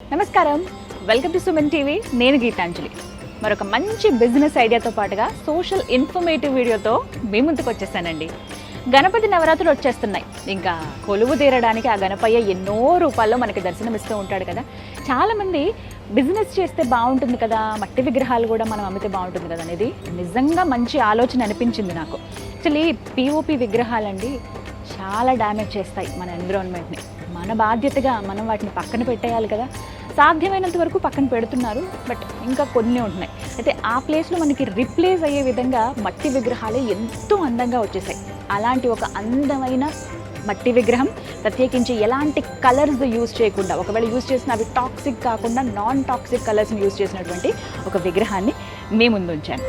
నమస్కారం, welcome to Suman TV. నేను గీతాంజలి. మరొక మంచి బిజినెస్ ఐడియాతో పాటుగా సోషల్ ఇన్ఫర్మేటివ్ వీడియోతో మీ ముందుకు వచ్చేసానండి. గణపతి నవరాత్రులు వచ్చేస్తున్నాయి. ఇంకా కొలువు తీరడానికి ఆ గణపయ్య ఎన్నో రూపాల్లో మనకి దర్శనమిస్తూ ఉంటాడు కదా. చాలామంది బిజినెస్ చేస్తే బాగుంటుంది కదా, మట్టి విగ్రహాలు కూడా మనం అమ్మితే బాగుంటుంది కదా అనేది నిజంగా మంచి ఆలోచన అనిపించింది నాకు. యాక్చువల్లీ పిఓపి విగ్రహాలండి చాలా డ్యామేజ్ చేస్తాయి మన ఎన్విరాన్మెంట్ని. మన బాధ్యతగా మనం వాటిని పక్కన పెట్టేయాలి కదా. సాధ్యమైనంత వరకు పక్కన పెడుతున్నారు, బట్ ఇంకా కొన్ని ఉంటున్నాయి. అయితే ఆ ప్లేస్లో మనకి రిప్లేస్ అయ్యే విధంగా మట్టి విగ్రహాలే ఎంతో అందంగా వచ్చేసాయి. అలాంటి ఒక అందమైన మట్టి విగ్రహం, ప్రత్యేకించి ఎలాంటి కలర్స్ యూజ్ చేయకుండా, ఒకవేళ యూజ్ చేసిన అవి టాక్సిక్ కాకుండా నాన్ టాక్సిక్ కలర్స్ని యూజ్ చేసినటువంటి ఒక విగ్రహాన్ని మీ ముందు ఉంచాను.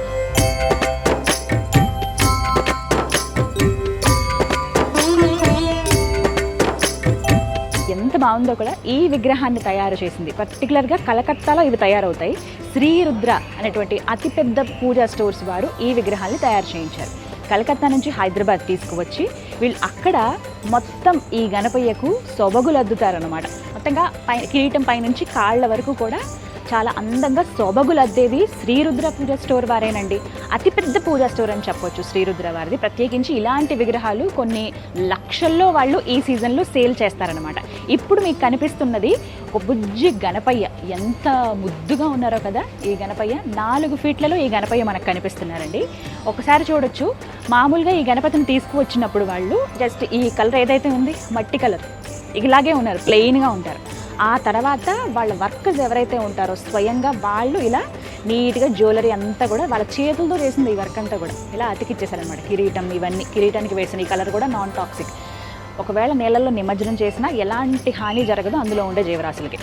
ఎంత బాగుందో కూడా. ఈ విగ్రహాన్ని తయారు చేసింది పర్టికులర్గా కలకత్తాలో ఇవి తయారవుతాయి. శ్రీరుద్ర అనేటువంటి అతిపెద్ద పూజా స్టోర్స్ వారు ఈ విగ్రహాన్ని తయారు చేయించారు. కలకత్తా నుంచి హైదరాబాద్ తీసుకువచ్చి వీళ్ళు అక్కడ మొత్తం ఈ గణపయ్యకు సొబగులు అద్దుతారనమాట. మొత్తంగా కిరీటం పైనుంచి కాళ్ళ వరకు కూడా చాలా అందంగా సొబగులు అద్దేది శ్రీరుద్ర పూజా స్టోర్ వారేనండి. అతిపెద్ద పూజా స్టోర్ అని చెప్పొచ్చు శ్రీరుద్ర వారిది. ప్రత్యేకించి ఇలాంటి విగ్రహాలు కొన్ని లక్షల్లో వాళ్ళు ఈ సీజన్లో సేల్ చేస్తారనమాట. ఇప్పుడు మీకు కనిపిస్తున్నది ఒక బుజ్జి గణపయ్య. ఎంత ముద్దుగా ఉన్నారో కదా ఈ గణపయ్య. 4 ఫీట్లలో ఈ గణపయ్య మనకు కనిపిస్తున్నారండి. ఒకసారి చూడొచ్చు, మామూలుగా ఈ గణపతిని తీసుకువచ్చినప్పుడు వాళ్ళు జస్ట్ ఈ కలర్ ఏదైతే ఉంది మట్టి కలర్ ఇలాగే ఉన్నారు, ప్లెయిన్గా ఉంటారు. ఆ తర్వాత వాళ్ళ వర్కర్స్ ఎవరైతే ఉంటారో స్వయంగా వాళ్ళు ఇలా నీట్గా జ్యువెలరీ అంతా కూడా వాళ్ళ చేతులతో వేసింది. ఈ వర్క్ అంతా కూడా ఇలా అతికిచ్చేసారనమాట. కిరీటం, ఇవన్నీ కిరీటానికి వేసిన ఈ కలర్ కూడా నాన్ టాక్సిక్. ఒకవేళ నీళ్ళల్లో నిమజ్జనం చేసినా ఎలాంటి హాని జరగదు అందులో ఉండే జీవరాశులకి.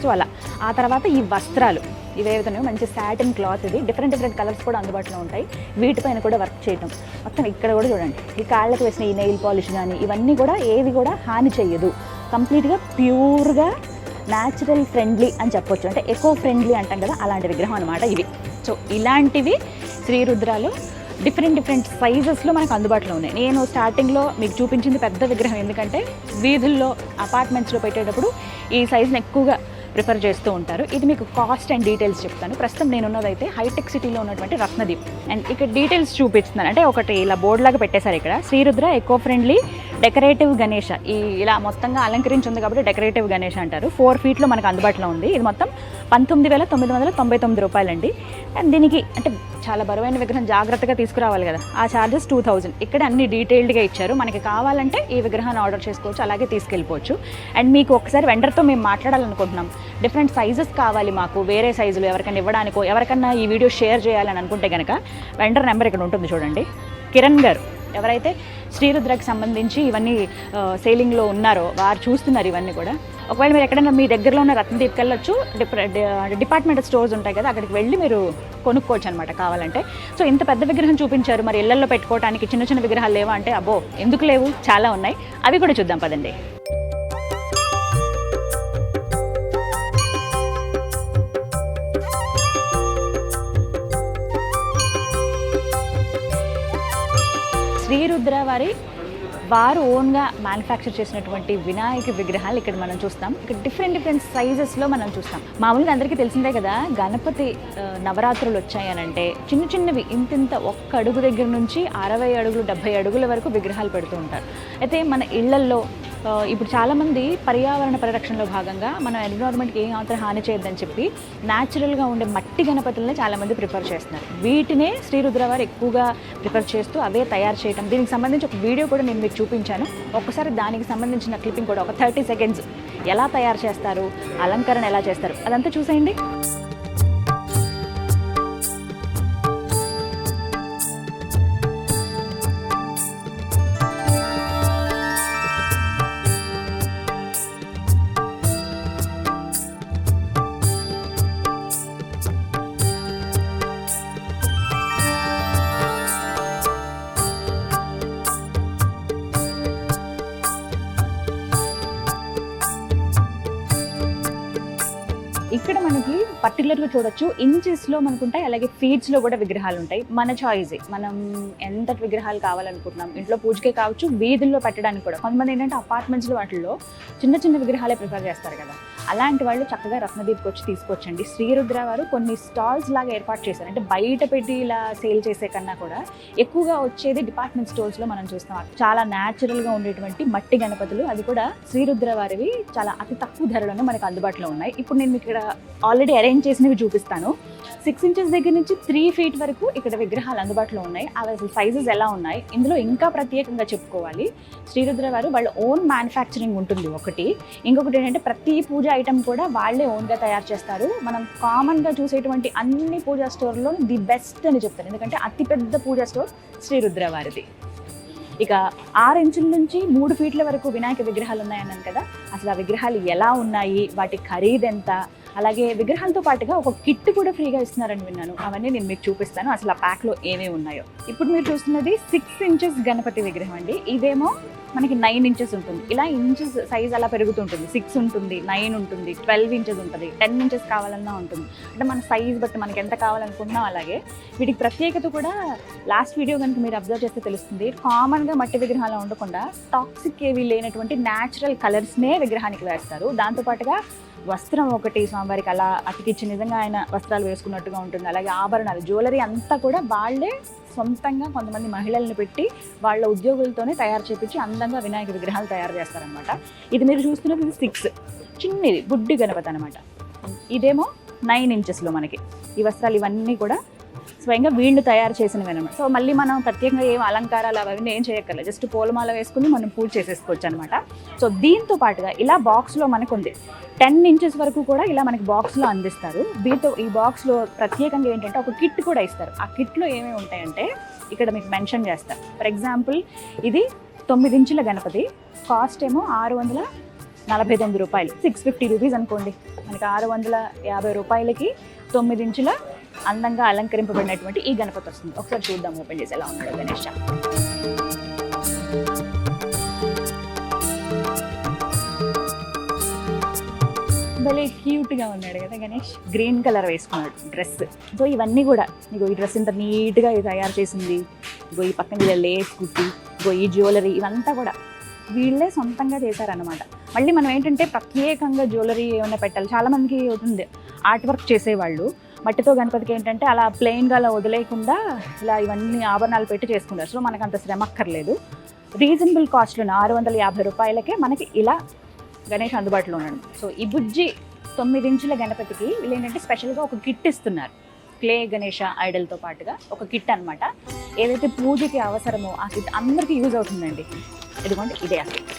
సో అలా. ఆ తర్వాత ఈ వస్త్రాలు ఇవేవిధంగా మంచి సాటిన్ క్లాత్, ఇది డిఫరెంట్ కలర్స్ కూడా అందుబాటులో ఉంటాయి. వీటిపైన కూడా వర్క్ చేయటం. మొత్తం ఇక్కడ కూడా చూడండి, ఈ కాళ్ళకి వేసిన ఈ నెయిల్ పాలిష్ కానీ ఇవన్నీ కూడా ఏవి కూడా హాని చెయ్యదు. కంప్లీట్గా ప్యూర్గా న్యాచురల్ ఫ్రెండ్లీ అని చెప్పొచ్చు. అంటే ఎకో ఫ్రెండ్లీ అంటాం కదా, అలాంటి విగ్రహం అనమాట ఇవి. సో ఇలాంటివి శ్రీరుద్రాలు డిఫరెంట్ సైజెస్లో మనకు అందుబాటులో ఉన్నాయి. నేను స్టార్టింగ్లో మీకు చూపించింది పెద్ద విగ్రహం, ఎందుకంటే వీధుల్లో అపార్ట్మెంట్స్లో పెట్టేటప్పుడు ఈ సైజుని ఎక్కువగా ప్రిఫర్ చేస్తూ ఉంటారు. ఇది మీకు కాస్ట్ అండ్ డీటెయిల్స్ చెప్తాను. ప్రస్తుతం నేనున్నదైతే హైటెక్ సిటీలో ఉన్నటువంటి రత్నదీప్. అండ్ ఇక్కడ డీటెయిల్స్ చూపిస్తున్నాను. అంటే ఒకటి ఇలా బోర్డు లాగా పెట్టేశారు ఇక్కడ, Srirudra eco friendly decorative Ganesha. ఈ ఇలా మొత్తంగా అలంకరించి ఉంది కాబట్టి డెకరేటివ్ గణేష అంటారు. 4 ఫీట్లో మనకు అందుబాటులో ఉంది. ఇది మొత్తం 19,999 రూపాయలండి. అండ్ దీనికి అంటే చాలా బరువైన విగ్రహం జాగ్రత్తగా తీసుకురావాలి కదా, ఆ ఛార్జెస్ 2000. ఇక్కడ అన్ని డీటెయిల్డ్గా ఇచ్చారు. మనకి కావాలంటే ఈ విగ్రహాన్ని ఆర్డర్ చేసుకోవచ్చు, అలాగే తీసుకెళ్ళిపోవచ్చు. అండ్ మీకు ఒకసారి వెండర్తో మేము మాట్లాడాలనుకుంటున్నాం. డిఫరెంట్ సైజెస్ కావాలి మాకు, వేరే సైజులు ఎవరికైనా ఇవ్వడానికో, ఎవరికన్నా ఈ వీడియో షేర్ చేయాలని అనుకుంటే కనుక వెండర్ నెంబర్ ఇక్కడ ఉంటుంది చూడండి. కిరణ్ గారు ఎవరైతే శ్రీరుద్రకి సంబంధించి ఇవన్నీ సేలింగ్లో ఉన్నారో వారు చూస్తున్నారు ఇవన్నీ కూడా. ఒకవేళ మీరు ఎక్కడైనా మీ దగ్గరలో ఉన్న రత్నదీప్కి వెళ్ళొచ్చు, డిపార్ట్మెంటల్ స్టోర్స్ ఉంటాయి కదా, అక్కడికి వెళ్ళి మీరు కొనుక్కోవచ్చు అనమాట కావాలంటే. సో ఇంత పెద్ద విగ్రహం చూపించారు, మరి ఇళ్లలో పెట్టుకోవడానికి చిన్న విగ్రహాలు లేవా అంటే అబ్బో ఎందుకు లేవు, చాలా ఉన్నాయి. అవి కూడా చూద్దాం పదండి. శ్రీరుద్ర వారు ఓన్గా మ్యానుఫ్యాక్చర్ చేసినటువంటి వినాయక విగ్రహాలు ఇక్కడ మనం చూస్తాం. ఇక్కడ డిఫరెంట్ సైజెస్లో మనం చూస్తాం. మామూలుగా అందరికీ తెలిసిందే కదా, గణపతి నవరాత్రులు వచ్చాయనంటే చిన్నవి ఇంతింత 1 అడుగు దగ్గర నుంచి 60 అడుగులు 70 అడుగుల వరకు విగ్రహాలు పెడుతూ ఉంటారు. అయితే మన ఇళ్లల్లో ఇప్పుడు చాలామంది పర్యావరణ పరిరక్షణలో భాగంగా మన ఎన్విరాన్మెంట్కి ఏం మాత్రం హాని చేయొద్దని చెప్పి న్యాచురల్గా ఉండే మట్టి గణపతులనే చాలామంది ప్రిఫర్ చేస్తున్నారు. వీటినే శ్రీరుద్ర వారు ఎక్కువగా ప్రిఫర్ చేస్తూ అవే తయారు చేయటం. దీనికి సంబంధించి ఒక వీడియో కూడా నేను మీకు చూపించాను. ఒక్కసారి దానికి సంబంధించిన క్లిప్పింగ్ కూడా ఒక 30 సెకండ్స్ ఎలా తయారు చేస్తారు, అలంకరణ ఎలా చేస్తారు అదంతా చూసేయండి. ఇక్కడ మనకి పర్టికులర్గా చూడొచ్చు, ఇంచెస్లో మనకు ఉంటాయి, అలాగే ఫీట్స్లో కూడా విగ్రహాలు ఉంటాయి. మన చాయిస్, మనం ఎంత విగ్రహాలు కావాలనుకుంటున్నాం, ఇంట్లో పూజకే కావచ్చు, వీధుల్లో పెట్టడానికి కూడా. కొంతమంది ఏంటంటే అపార్ట్మెంట్స్లో వాటిల్లో చిన్న చిన్న విగ్రహాలే ప్రిఫర్ చేస్తారు కదా, అలాంటి వాళ్ళు చక్కగా రత్నదీప్కి వచ్చి తీసుకొచ్చండి. శ్రీరుద్ర వారు కొన్ని స్టాల్స్ లాగా ఏర్పాటు చేశారు. అంటే బయట పెట్టి ఇలా సేల్ చేసే కన్నా కూడా ఎక్కువగా వచ్చేది డిపార్ట్మెంట్ స్టోర్స్లో మనం చూస్తాం. చాలా న్యాచురల్గా ఉండేటువంటి మట్టి గణపతులు, అది కూడా శ్రీరుద్ర వారివి చాలా అతి తక్కువ ధరలోనే మనకు అందుబాటులో ఉన్నాయి. ఇప్పుడు నేను ఇక్కడ ఆల్రెడీ అరేంజ్ చేసినవి చూపిస్తాను. 6 inches దగ్గర నుంచి 3 feet వరకు ఇక్కడ విగ్రహాలు అందుబాటులో ఉన్నాయి. అవి అసలు సైజెస్ ఎలా ఉన్నాయి, ఇందులో ఇంకా ప్రత్యేకంగా చెప్పుకోవాలి, శ్రీరుద్ర వారు వాళ్ళ ఓన్ మ్యానుఫ్యాక్చరింగ్ ఉంటుంది ఒకటి. ఇంకొకటి ఏంటంటే ప్రతి పూజ ఐటమ్ కూడా వాళ్ళే ఓన్గా తయారు చేస్తారు. మనం కామన్గా చూసేటువంటి అన్ని పూజా స్టోర్లో ది బెస్ట్ అని చెప్తారు, ఎందుకంటే అతిపెద్ద పూజా స్టోర్ శ్రీరుద్ర వారిది. ఇక 6 inches నుంచి 3 feet వరకు వినాయక విగ్రహాలు ఉన్నాయన్నాను కదా. అసలు ఆ విగ్రహాలు ఎలా ఉన్నాయి, వాటి ఖరీదు ఎంత, అలాగే విగ్రహాలతో పాటుగా ఒక కిట్ కూడా ఫ్రీగా ఇస్తున్నారని విన్నాను. అవన్నీ నేను మీకు చూపిస్తాను అసలు ఆ ప్యాక్లో ఏమేమి ఉన్నాయో. ఇప్పుడు మీరు చూస్తున్నది 6 inches గణపతి విగ్రహం అండి. ఇదేమో మనకి 9 inches ఉంటుంది. ఇలా ఇంచెస్ సైజ్ అలా పెరుగుతుంటుంది. 6 ఉంటుంది, 9 ఉంటుంది, 12 inches ఉంటుంది, 10 inches కావాలన్నా ఉంటుంది. అంటే మన సైజ్ బట్టి మనకి ఎంత కావాలనుకుంటున్నాం. అలాగే వీటికి ప్రత్యేకత కూడా లాస్ట్ వీడియో కనుక మీరు అబ్జర్వ్ చేస్తే తెలుస్తుంది. కామన్గా మట్టి విగ్రహాలు ఉండకుండా టాక్సిక్ ఏవి లేనటువంటి న్యాచురల్ కలర్స్నే విగ్రహానికి వేస్తారు. దాంతోపాటుగా వస్త్రం ఒకటి స్వామివారికి అలా అతికిచ్చి నిజంగా ఆయన వస్త్రాలు వేసుకున్నట్టుగా ఉంటుంది. అలాగే ఆభరణాలు, జ్యువెలరీ అంతా కూడా వాళ్ళే సొంతంగా కొంతమంది మహిళల్ని పెట్టి వాళ్ళ ఉద్యోగులతోనే తయారు చేపించి అందంగా వినాయక విగ్రహాలు తయారు చేస్తారనమాట. ఇది మీరు చూస్తున్నది 6 చిన్నది బుడ్డి గణపతి అనమాట. ఇదేమో 9 inchesలో మనకి ఈ వస్త్రాలు ఇవన్నీ కూడా స్వయంగా వీళ్ళు తయారు చేసినవి అనమాట. సో మళ్ళీ మనం ప్రత్యేకంగా ఏం అలంకారాలు అవన్నీ ఏం చేయక్కర్లేదు, జస్ట్ పూలమాల వేసుకుని మనం పూజ చేసేసుకోవచ్చు అనమాట. సో దీంతో పాటుగా ఇలా బాక్స్లో మనకు ఉంది 10 inches వరకు కూడా ఇలా మనకి బాక్స్లో అందిస్తారు. ఈ బాక్స్లో ప్రత్యేకంగా ఏంటంటే ఒక కిట్ కూడా ఇస్తారు. ఆ కిట్లో ఏమేమి ఉంటాయంటే ఇక్కడ మీకు మెన్షన్ చేస్తారు. ఫర్ ఎగ్జాంపుల్ ఇది 9 inches గణపతి, కాస్ట్ ఏమో 649 రూపాయలు, 650 రూపీస్ అనుకోండి. మనకి 650 రూపాయలకి 9 inches అందంగా అలంకరింపబడినటువంటి ఈ గణపతి వస్తుంది. ఒకసారి చూద్దాం ఓపెన్ చేసి ఎలా ఉన్నాడో గణేష్. భలే క్యూట్గా ఉన్నాడు కదా గణేష్. గ్రీన్ కలర్ వేసుకున్నాడు డ్రెస్. సో ఇవన్నీ కూడా ఇగో ఈ డ్రెస్ ఇంత నీట్గా తయారు చేసింది, ఇగో ఈ పక్కన ఇలా లేస్ కుట్టి, ఇగో ఈ జ్యువెలరీ ఇవంతా కూడా వీళ్ళే సొంతంగా చేశారనమాట. మళ్ళీ మనం ఏంటంటే ప్రత్యేకంగా జ్యువెలరీ ఏమైనా పెట్టాలి. చాలామందికి అవుతుంది ఆర్ట్ వర్క్ చేసేవాళ్ళు మట్టితో గణపతికి ఏంటంటే అలా ప్లెయిన్గా అలా వదిలేయకుండా ఇలా ఇవన్నీ ఆభరణాలు పెట్టి చేసుకుంటారు. సో మనకు అంత శ్రమ అక్కర్లేదు. రీజనబుల్ కాస్ట్లో 650 రూపాయలకే మనకి ఇలా గణేష్ అందుబాటులో ఉన్నాడు. సో ఈ బుజ్జి 9 inches గణపతికి వీళ్ళు ఏంటంటే స్పెషల్గా ఒక కిట్ ఇస్తున్నారు. క్లే గణేష ఐడల్తో పాటుగా ఒక కిట్ అనమాట. ఏదైతే పూజకి అవసరమో ఆ కిట్ అందరికీ యూజ్ అవుతుందండి. ఇదిగోండి ఇదే ఆ కిట్.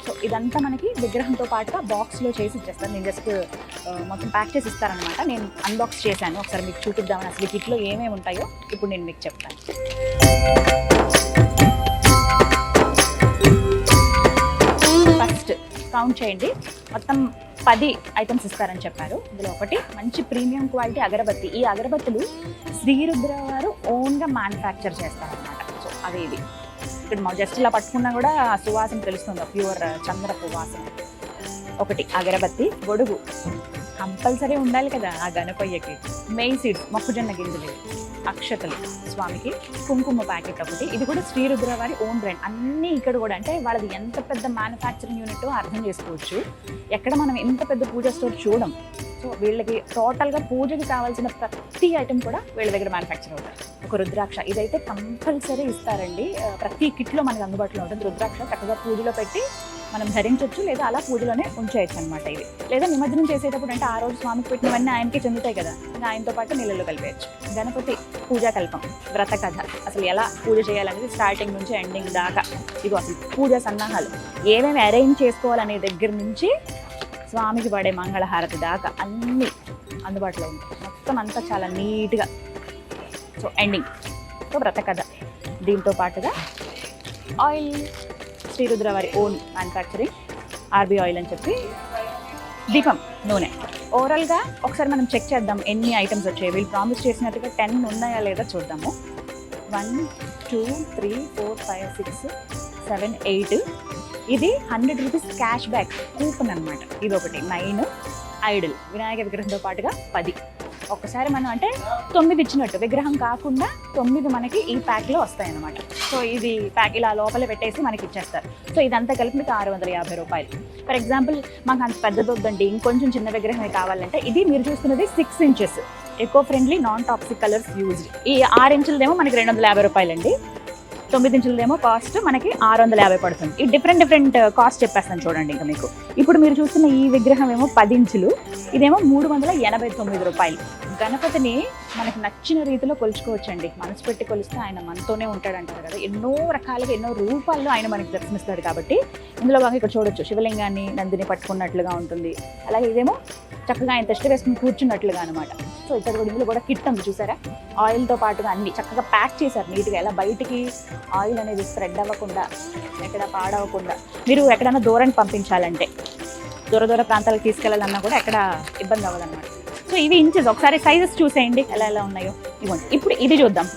సో ఇదంతా మనకి విగ్రహంతో పాటుగా బాక్స్లో చేసి ఇచ్చేస్తాను. నేను జస్ట్ మొత్తం ప్యాక్ చేసి ఇస్తారనమాట. నేను అన్బాక్స్ చేశాను, ఒకసారి మీకు చూపిద్దామని. అసలు ఈ కిట్లో ఏమేమి ఉంటాయో ఇప్పుడు నేను మీకు చెప్తాను. ఫస్ట్ కౌంట్ చేయండి, మొత్తం 10 items ఇస్తారని చెప్పారు. ఇందులో ఒకటి మంచి ప్రీమియం క్వాలిటీ అగరబత్తి. ఈ అగరబత్తులు శ్రీరుద్ర వారు ఓన్గా మ్యానుఫ్యాక్చర్ చేస్తారనమాట. సో అవి ఇవి ఇక్కడ మా జస్ట్ ఇలా పట్టుకున్నా కూడా ఆ సువాసన తెలుస్తుంది, ప్యూర్ చంద్రపు వాసన. ఒకటి అగరబత్తి, గొడుగు కంపల్సరీ ఉండాలి కదా ఆ గణపయ్యకి, మెయిన్ సీడ్స్ మొక్కజొన్న గింజలు, అక్షతలు స్వామికి, కుంకుమ ప్యాకెట్ ఒకటి. ఇది కూడా శ్రీరుద్ర వారి ఓన్ బ్రాండ్. అన్నీ ఇక్కడ కూడా అంటే వాళ్ళది ఎంత పెద్ద మ్యానుఫ్యాక్చరింగ్ యూనిట్ అర్థం చేసుకోవచ్చు. ఎక్కడ మనం ఎంత పెద్ద పూజ స్టోర్ చూడం. సో వీళ్ళకి టోటల్గా పూజకి కావాల్సిన ప్రతి ఐటెం కూడా వీళ్ళ దగ్గర మ్యానుఫ్యాక్చర్ అవుతారు. ఒక రుద్రాక్ష ఇదైతే కంపల్సరీ ఇస్తారండి. ప్రతి కిట్లో మనకు అందుబాటులో ఉంటుంది. రుద్రాక్ష చక్కగా పూజలో పెట్టి మనం ధరించవచ్చు, లేదా అలా పూజలోనే ఉంచేయచ్చు అనమాట. ఇది లేదా నిమజ్జనం చేసేటప్పుడు అంటే ఆ రోజు స్వామికి పెట్టినవన్నీ ఆయనకి చెందుతాయి కదా, ఇంకా ఆయనతో పాటు నీళ్ళలో కలిపేయచ్చు. గణపతి పూజా కల్పం, వ్రత కథ, అసలు ఎలా పూజ చేయాలనేది స్టార్టింగ్ నుంచి ఎండింగ్ దాకా. ఇగో అసలు పూజా సన్నాహాలు ఏమేమి అరేంజ్ చేసుకోవాలనే దగ్గర నుంచి స్వామికి పడే మంగళహారతి దాకా అన్నీ అందుబాటులో ఉంటాయి. మొత్తం అంతా చాలా నీట్గా. సో ఎండింగ్ సో వ్రత కథ, దీంతో పాటుగా ఆయిల్, శ్రీరుద్ర వారి ఓన్ మ్యానుఫ్యాక్చరింగ్ ఆర్బీ ఆయిల్ అని చెప్పి, దీపం నూనె. ఓవరాల్గా ఒకసారి మనం చెక్ చేద్దాం ఎన్ని ఐటమ్స్ వచ్చాయి. వీళ్ళు ప్రామిస్ చేసినట్టుగా 10 ఉన్నాయా లేదా చూద్దాము. 1 2 3 4 5 6 7 8. ఇది 100 రూపీస్ క్యాష్ బ్యాక్ కూపన్ అనమాట. ఇది ఒకటి 9. ఐడల్ వినాయక విగ్రహంతో పాటుగా 10. ఒక్కసారి మనం అంటే 9 ఇచ్చినట్టు, విగ్రహం కాకుండా 9 మనకి ఈ ప్యాక్లో వస్తాయి అన్నమాట. సో ఇది ప్యాక్ ఇలా లోపల పెట్టేసి మనకి ఇచ్చేస్తారు. సో ఇదంతా కలిపి మీకు 650 రూపాయలు. ఫర్ ఎగ్జాంపుల్ మాకు అంత పెద్దది వద్దండి, ఇంకొంచెం చిన్న విగ్రహం కావాలంటే ఇది మీరు చూస్తున్నది 6 inches eco friendly non toxic colours used. ఈ 6 ఇంచులదేమో మనకి 250 రూపాయలండి, 9 ఇంచులదేమో కాస్ట్ మనకి 650 పడుతుంది. ఈ డిఫరెంట్ కాస్ట్ చెప్పేస్తాను చూడండి. ఇంకా మీకు ఇప్పుడు మీరు చూస్తున్న ఈ విగ్రహం ఏమో 10 ఇంచులు, ఇదేమో 389 రూపాయలు. గణపతిని మనకు నచ్చిన రీతిలో కొలుచుకోవచ్చండి. మనసు పెట్టి కొలిస్తే ఆయన మనతోనే ఉంటాడంటారు కదా. ఎన్నో రకాలుగా ఎన్నో రూపాల్లో ఆయన మనకి దర్శనమిస్తాడు. కాబట్టి ఇందులో బాగా ఇక్కడ చూడొచ్చు, శివలింగాన్ని నందిని పట్టుకున్నట్లుగా ఉంటుంది. అలాగే ఇదేమో చక్కగా ఆయన తెష్ట వేసుకుని కూర్చున్నట్లుగా అనమాట. సో ఇక్కడ కూడా ఇందులో కూడా కిట్ ఉంది చూసారా, ఆయిల్తో పాటుగా అన్ని చక్కగా ప్యాక్ చేశారు నీట్గా. ఎలా బయటికి ఆయిల్ అనేది స్ప్రెడ్ అవ్వకుండా, ఎక్కడ పాడవకుండా. మీరు ఎక్కడైనా దూరాన్ని పంపించాలంటే, దూర ప్రాంతాలకు తీసుకెళ్ళాలన్నా కూడా ఎక్కడ ఇబ్బంది అవ్వదన్నమాట. సో ఇవి ఇంచెస్, ఒకసారి సైజెస్ చూసేయండి ఎలా ఉన్నాయో. ఇవ్వండి. ఇప్పుడు ఇది చూద్దాం.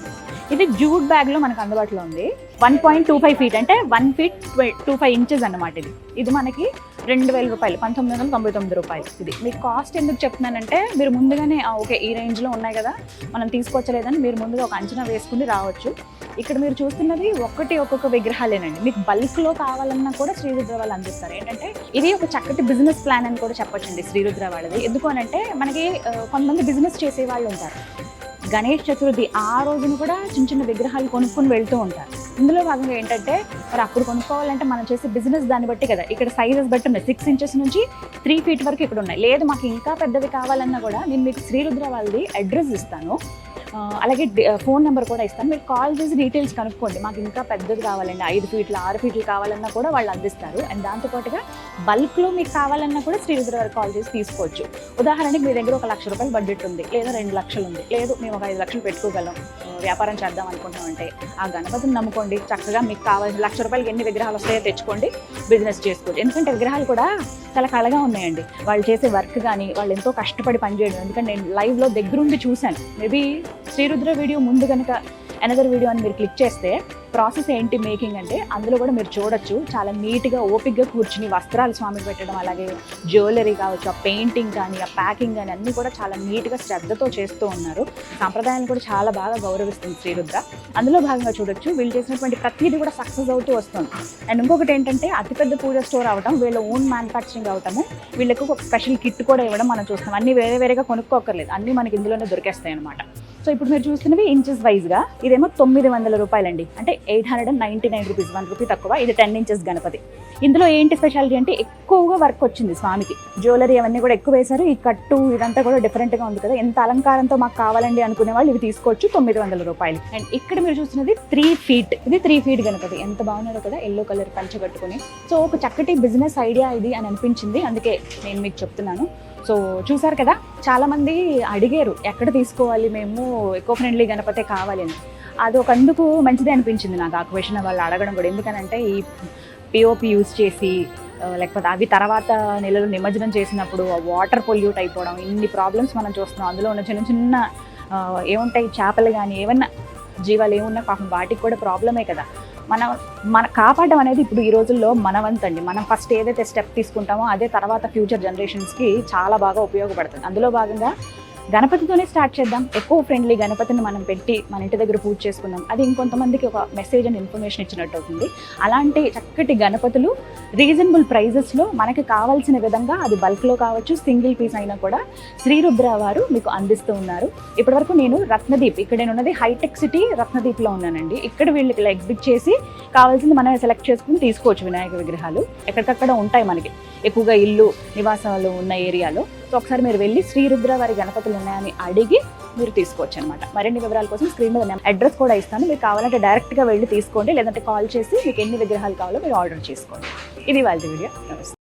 ఇది జూట్ బ్యాగ్లో మనకు అందుబాటులో ఉంది. 1.25 ఫీట్ అంటే 1 ఫీట్ 25 ఇంచెస్ అన్నమాట. ఇది మనకి 2000 రూపాయలు, 1999 రూపాయలు. ఇది మీకు కాస్ట్ ఎందుకు చెప్తున్నానంటే మీరు ముందుగానే ఓకే ఈ రేంజ్లో ఉన్నాయి కదా మనం తీసుకొచ్చలేదని మీరు ముందుగా ఒక అంచనా వేసుకుని రావచ్చు. ఇక్కడ మీరు చూస్తున్నది ఒక్కొక్క విగ్రహాలేనండి. మీకు బల్క్లో కావాలన్నా కూడా శ్రీరుద్ర వాళ్ళు అందిస్తారు. ఏంటంటే ఇది ఒక చక్కటి బిజినెస్ ప్లాన్ అని కూడా చెప్పొచ్చండి శ్రీరుద్ర వాళ్ళది. ఎందుకు అని అంటే మనకి కొంతమంది బిజినెస్ చేసే వాళ్ళు ఉంటారు. గణేష్ చతుర్థి ఆ రోజున కూడా చిన్న విగ్రహాలు కొనుక్కొని వెళ్తూ ఉంటారు. ఇందులో భాగంగా ఏంటంటే మరి అప్పుడు కొనుక్కోవాలంటే మనం చేసే బిజినెస్ దాన్ని బట్టి కదా. ఇక్కడ సైజెస్ బట్టి ఉన్నాయి, 6 ఇంచెస్ నుంచి 3 ఫీట్ వరకు ఇక్కడ ఉన్నాయి. లేదు మాకు ఇంకా పెద్దది కావాలన్నా కూడా నేను మీకు శ్రీరుద్ర వాళ్ళది అడ్రస్ ఇస్తాను, అలాగే ఫోన్ నెంబర్ కూడా ఇస్తాను. మీరు కాల్ చేసి డీటెయిల్స్ కనుక్కోండి. మాకు ఇంకా పెద్దది కావాలండి, 5 ఫీట్లు 6 ఫీట్లు కావాలన్నా కూడా వాళ్ళు అందిస్తారు. అండ్ దాంతోపాటుగా బల్క్లో మీకు కావాలన్నా కూడా శ్రీరుద్ర వారికి కాల్ చేసి తీసుకోవచ్చు. ఉదాహరణకి మీ దగ్గర 1 లక్ష రూపాయలు బడ్జెట్ ఉంది, లేదా 2 లక్షలు ఉంది, లేదు మేము ఒక 5 లక్షలు పెట్టుకోగలం, వ్యాపారం చేద్దాం అనుకుంటామంటే ఆ గణపతిని నమ్ముకోండి. చక్కగా మీకు కావాల్సిన 1 లక్ష రూపాయలకి ఎన్ని విగ్రహాలు వస్తాయో తెచ్చుకోండి, బిజినెస్ చేసుకోవచ్చు. ఎందుకంటే విగ్రహాలు కూడా చాలా కళగా ఉన్నాయండి. వాళ్ళు చేసే వర్క్ కానీ వాళ్ళు ఎంతో కష్టపడి పనిచేయడం. ఎందుకంటే నేను లైవ్లో దగ్గరుండి చూశాను. మేబీ శ్రీరుద్ర వీడియో ముందు కనుక అనదర్ వీడియో అని మీరు క్లిక్ చేస్తే ప్రాసెస్ ఏంటి మేకింగ్ అంటే అందులో కూడా మీరు చూడొచ్చు. చాలా నీట్గా ఓపిక్గా కూర్చుని వస్త్రాలు స్వామికి పెట్టడం, అలాగే జ్యువెలరీ కావచ్చు, ఆ పెయింటింగ్ కానీ ఆ ప్యాకింగ్ కానీ అన్నీ కూడా చాలా నీట్గా శ్రద్ధతో చేస్తూ ఉన్నారు. సాంప్రదాయాలను కూడా చాలా బాగా గౌరవిస్తుంది శ్రీరుద్ర. అందులో భాగంగా చూడొచ్చు వీళ్ళు చేసినటువంటి ప్రతిదీ కూడా సక్సెస్ అవుతూ వస్తుంది. అండ్ ఇంకొకటి ఏంటంటే అతిపెద్ద పూజ స్టోర్ అవడం, వీళ్ళ ఓన్ మ్యానుఫ్యాక్చరింగ్ అవటము, వీళ్ళకు ఒక స్పెషల్ కిట్ కూడా ఇవ్వడం మనం చూస్తాం. అన్నీ వేరేగా కొనుక్కోకర్లేదు, అన్నీ మనకి ఇందులోనే దొరికేస్తాయి అనమాట. సో ఇప్పుడు మీరు చూస్తున్నవి ఇంచెస్ వైజ్గా ఇదేమో 900 రూపాయలండి, అంటే 899 రూపీస్, 1 రూపీ తక్కువ. ఇది 10 ఇంచెస్ గణపతి. ఇందులో ఏంటి స్పెషాలిటీ అంటే ఎక్కువగా వర్క్ వచ్చింది స్వామికి, జ్యువెలరీ అవన్నీ కూడా ఎక్కువ వేశారు. ఈ కట్టు ఇదంతా కూడా డిఫరెంట్గా ఉంది కదా, ఎంత అలంకారంతో మాకు కావాలండి అనుకునే వాళ్ళు ఇవి తీసుకోవచ్చు, 900 రూపాయలు. అండ్ ఇక్కడ మీరు చూస్తున్నది 3 ఫీట్, ఇది 3 ఫీట్ గణపతి. ఎంత బాగున్నారో కదా, ఎల్లో కలర్ పంచ కట్టుకుని. సో ఒక చక్కటి బిజినెస్ ఐడియా ఇది అని అనిపించింది, అందుకే నేను మీకు చెప్తున్నాను. సో చూసారు కదా, చాలామంది అడిగారు ఎక్కడ తీసుకోవాలి మేము ఎకో ఫ్రెండ్లీ గణపతే కావాలి అని. అది ఒక అందుకు మంచిదే అనిపించింది నాకు ఆ క్వశ్చన్ వాళ్ళు అడగడం కూడా. ఎందుకనంటే ఈ పిఓపి యూజ్ చేసి లేకపోతే అవి తర్వాత నెలలు నిమజ్జనం చేసినప్పుడు వాటర్ పొల్యూట్ అయిపోవడం, ఇన్ని ప్రాబ్లమ్స్ మనం చూస్తున్నాం. అందులో ఉన్న చిన్న ఏముంటాయి చేపలు కానీ ఏమన్నా జీవాలు ఏమున్నా పాపం వాటికి కూడా ప్రాబ్లమే కదా. మన కాపాడడం అనేది ఇప్పుడు ఈ రోజుల్లో మనవంతండి. మనం ఫస్ట్ ఏదైతే స్టెప్ తీసుకుంటామో అదే తర్వాత ఫ్యూచర్ జనరేషన్స్కి చాలా బాగా ఉపయోగపడుతుంది. అందులో భాగంగా గణపతితోనే స్టార్ట్ చేద్దాం. ఎకో ఫ్రెండ్లీ గణపతిని మనం పెట్టి మన ఇంటి దగ్గర పూజ చేసుకుందాం. అది ఇంకొంతమందికి ఒక మెసేజ్ అండ్ ఇన్ఫర్మేషన్ ఇచ్చినట్టు అవుతుంది. అలాంటి చక్కటి గణపతులు రీజనబుల్ ప్రైజెస్లో మనకి కావాల్సిన విధంగా, అది బల్క్లో కావచ్చు, సింగిల్ పీస్ అయినా కూడా శ్రీరుద్ర వారు మీకు అందిస్తూ ఉన్నారు. ఇప్పటివరకు నేను రత్నదీప్, ఇక్కడ నేను ఉన్నది హైటెక్ సిటీ రత్నదీప్లో ఉన్నానండి. ఇక్కడ వీళ్ళకి ఇలా ఎగ్జిబిట్ చేసి కావాల్సింది మనమే సెలెక్ట్ చేసుకుని తీసుకోవచ్చు. వినాయక విగ్రహాలు ఎక్కడికక్కడ ఉంటాయి మనకి, ఎక్కువగా ఇల్లు నివాసాలు ఉన్న ఏరియాలో. సో ఒకసారి మీరు వెళ్ళి శ్రీరుద్ర వారి గణపతులు ఉన్నాయని అడిగి మీరు తీసుకోవచ్చు అనమాట. మరిన్ని వివరాల కోసం స్క్రీన్ మీద నేను అడ్రస్ కూడా ఇస్తాను. మీకు కావాలంటే డైరెక్ట్గా వెళ్ళి తీసుకోండి, లేదంటే కాల్ చేసి మీకు ఎన్ని విగ్రహాలు కావాలో మీరు ఆర్డర్ చేసుకోండి. ఇది వాళ్ళ వీడియో. నమస్తే.